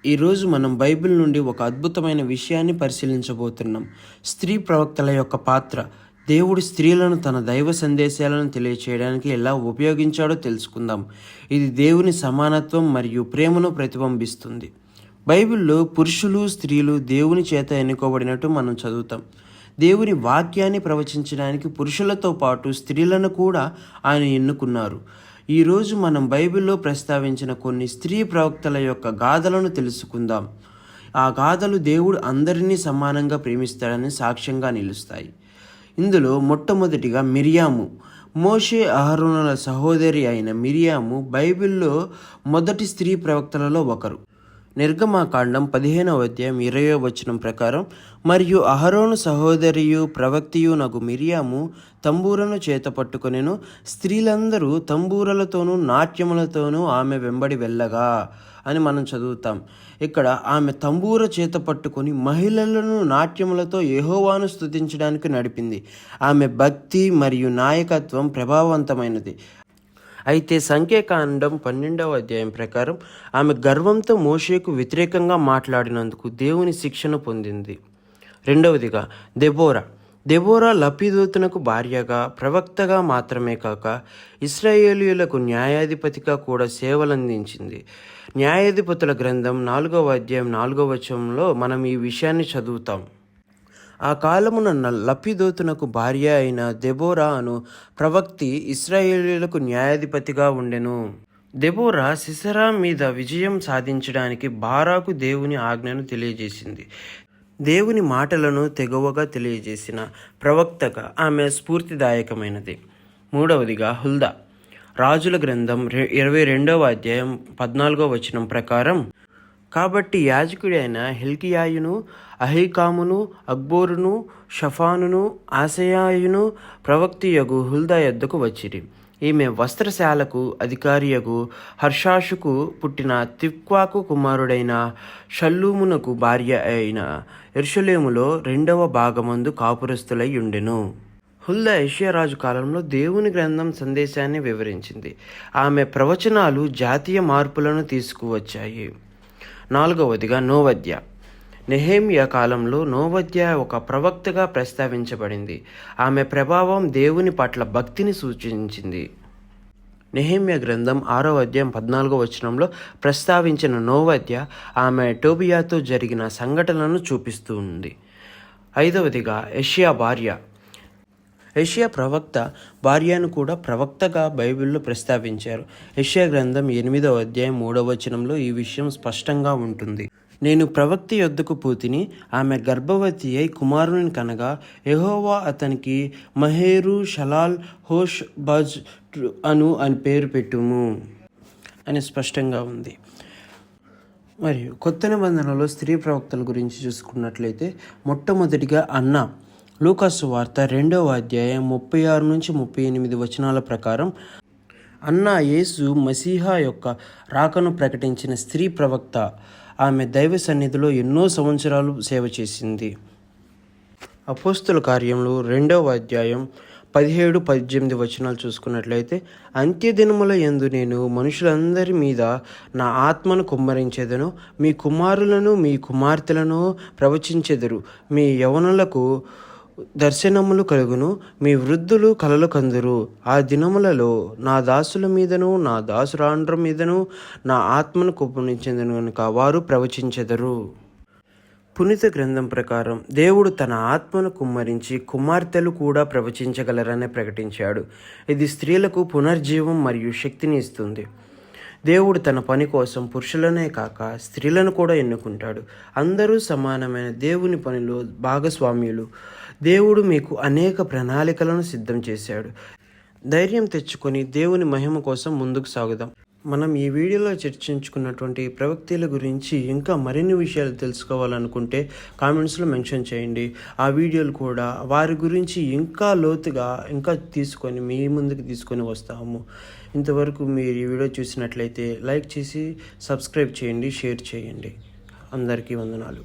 ఈరోజు మనం బైబిల్ నుండి ఒక అద్భుతమైన విషయాన్ని పరిశీలించబోతున్నాం. స్త్రీ ప్రవక్తల యొక్క పాత్ర. దేవుడు స్త్రీలను తన దైవ సందేశాలను తెలియచేయడానికి ఎలా ఉపయోగించాడో తెలుసుకుందాం. ఇది దేవుని సమానత్వం మరియు ప్రేమను ప్రతిబింబిస్తుంది. బైబిల్లో పురుషులు, స్త్రీలు దేవుని చేత ఎన్నుకోబడినట్టు మనం చదువుతాం. దేవుని వాక్యాన్ని ప్రవచించడానికి పురుషులతో పాటు స్త్రీలను కూడా ఆయన ఎన్నుకున్నారు. ఈరోజు మనం బైబిల్లో ప్రస్తావించిన కొన్ని స్త్రీ ప్రవక్తల యొక్క గాథలను తెలుసుకుందాం. ఆ గాథలు దేవుడు అందరినీ సమానంగా ప్రేమిస్తాడని సాక్ష్యంగా నిలుస్తాయి. ఇందులో మొట్టమొదటిగా మిరియాము. మోషే అహరోనుల సహోదరి అయిన మిరియాము బైబిల్లో మొదటి స్త్రీ ప్రవక్తలలో ఒకరు. నిర్గమాకాండం 15వ అధ్యాయం 20వ వచనం ప్రకారం, మరియు అహరోను సహోదరియు ప్రవక్తియు నగు మిరియాము తంబూరను చేత పట్టుకొనెను. స్త్రీలందరూ తంబూరలతోనూ నాట్యములతోనూ ఆమె వెంబడి వెళ్ళగా అని మనం చదువుతాం. ఇక్కడ ఆమె తంబూర చేత పట్టుకొని మహిళలను నాట్యములతో యెహోవాను స్తుతించడానికి నడిపింది. ఆమె భక్తి మరియు నాయకత్వం ప్రభావవంతమైనది. అయితే సంఖ్యాకాండం 12వ అధ్యాయం ప్రకారం ఆమె గర్వంతో మోషేకు వ్యతిరేకంగా మాట్లాడినందుకు దేవుని శిక్షను పొందింది. రెండవదిగా దెబోరా లపిదోతునకు భార్యగా, ప్రవక్తగా మాత్రమే కాక ఇశ్రాయేలీయులకు న్యాయాధిపతిగా కూడా సేవలందించింది. న్యాయాధిపతుల గ్రంథం 4వ అధ్యాయం 4వ వచనంలో మనం ఈ విషయాన్ని చదువుతాం. ఆ కాలమున లపిదోతునకు భార్య అయిన దెబోరా అను ప్రవక్తి ఇశ్రాయేలీయులకు న్యాయాధిపతిగా ఉండెను. దెబోరా సిసరా మీద విజయం సాధించడానికి బారాకు దేవుని ఆజ్ఞను తెలియజేసింది. దేవుని మాటలను తెగువగా తెలియజేసిన ప్రవక్తగా ఆమె స్ఫూర్తిదాయకమైనది. మూడవదిగా హుల్దా. రాజుల గ్రంథం 22వ అధ్యాయం 14వ వచనం ప్రకారం, కాబట్టి యాజకుడైన హిల్కియాయును, అహీకామును, అక్బోరును, షఫానును, ఆసయాయును ప్రవక్తియగు హుల్దా యొద్దకు వచ్చిరి. ఈమె వస్త్రశాలకు అధికారియగు హర్షాషుకు పుట్టిన తిక్వాకు కుమారుడైన షల్లూమునకు భార్య అయిన యెరూషలేములో 2వ భాగమందు కాపురస్తులై ఉండెను. హుల్దా యెషయారాజు కాలంలో దేవుని గ్రంథం సందేశాన్ని వివరించింది. ఆమె ప్రవచనాలు జాతీయ మార్పులను తీసుకువచ్చాయి. నాలుగవదిగా నోవద్య. నెహెమ్యా కాలంలో నోవద్య ఒక ప్రవక్తగా ప్రస్తావించబడింది. ఆమె ప్రభావం దేవుని పట్ల భక్తిని సూచించింది. నెహెమ్యా గ్రంథం 6వ అధ్యాయం 14వ వచనంలో ప్రస్తావించిన నోవద్య ఆమె టోబియాతో జరిగిన సంఘటనలను చూపిస్తూ ఉంది. ఐదవదిగా యెషయా భార్య. యెషయా ప్రవక్త భార్యను కూడా ప్రవక్తగా బైబిల్లో ప్రస్తావించారు. యెషయా గ్రంథం 8వ అధ్యాయం 3వ వచనంలో ఈ విషయం స్పష్టంగా ఉంటుంది. నేను ప్రవక్త యొద్దకు పోతిని, ఆమె గర్భవతి అయి కుమారుని కనగా యెహోవా అతనికి మహేరు షలాల్ హోష్ బజ్ అని పేరు పెట్టుము అని స్పష్టంగా ఉంది. మరియు కొత్త నిబంధనలో స్త్రీ ప్రవక్తల గురించి చూసుకున్నట్లయితే మొట్టమొదటిగా అన్నా. లూకాసు వార్త 2వ అధ్యాయం 36 నుంచి 38 వచనాల ప్రకారం, అన్నా యేసు మసీహా యొక్క రాకను ప్రకటించిన స్త్రీ ప్రవక్త. ఆమె దైవ సన్నిధిలో ఎన్నో సంవత్సరాలు సేవ చేసింది. అపోస్తుల కార్యములు 2వ అధ్యాయం 17-18 వచనాలు చూసుకున్నట్లయితే, అంత్యదినముల యందు నేను మనుషులందరి మీద నా ఆత్మను కుమ్మరించెదను. మీ కుమారులను మీ కుమార్తెలను ప్రవచించెదరు. మీ యవనులకు దర్శనములు కలుగును. మీ వృద్ధులు కలలు కందురు. ఆ దినములలో నా దాసుల మీదను నా దాసురాండ్ర మీదను నా ఆత్మను కుమ్మరించెదను కనుక వారు ప్రవచించెదరు. పునీత గ్రంథం ప్రకారం దేవుడు తన ఆత్మను కుమ్మరించి కుమార్తెలు కూడా ప్రవచించగలరని ప్రకటించాడు. ఇది స్త్రీలకు పునర్జీవం మరియు శక్తిని ఇస్తుంది. దేవుడు తన పని కోసం పురుషులనే కాక స్త్రీలను కూడా ఎన్నుకుంటాడు. అందరూ సమానమైన దేవుని పనిలో భాగస్వామ్యులు. దేవుడు మీకు అనేక ప్రణాళికలను సిద్ధం చేశాడు. ధైర్యం తెచ్చుకొని దేవుని మహిమ కోసం ముందుకు సాగుదాం. మనం ఈ వీడియోలో చర్చించుకున్నటువంటి ప్రవక్తల గురించి ఇంకా మరిన్ని విషయాలు తెలుసుకోవాలనుకుంటే కామెంట్స్లో మెన్షన్ చేయండి. ఆ వీడియోలు కూడా వారి గురించి ఇంకా లోతుగా ఇంకా తీసుకొని మీ ముందుకు తీసుకొని వస్తాము. ఇంతవరకు మీరు ఈ వీడియో చూసినట్లయితే లైక్ చేసి సబ్స్క్రైబ్ చేయండి, షేర్ చేయండి. అందరికీ వందనాలు.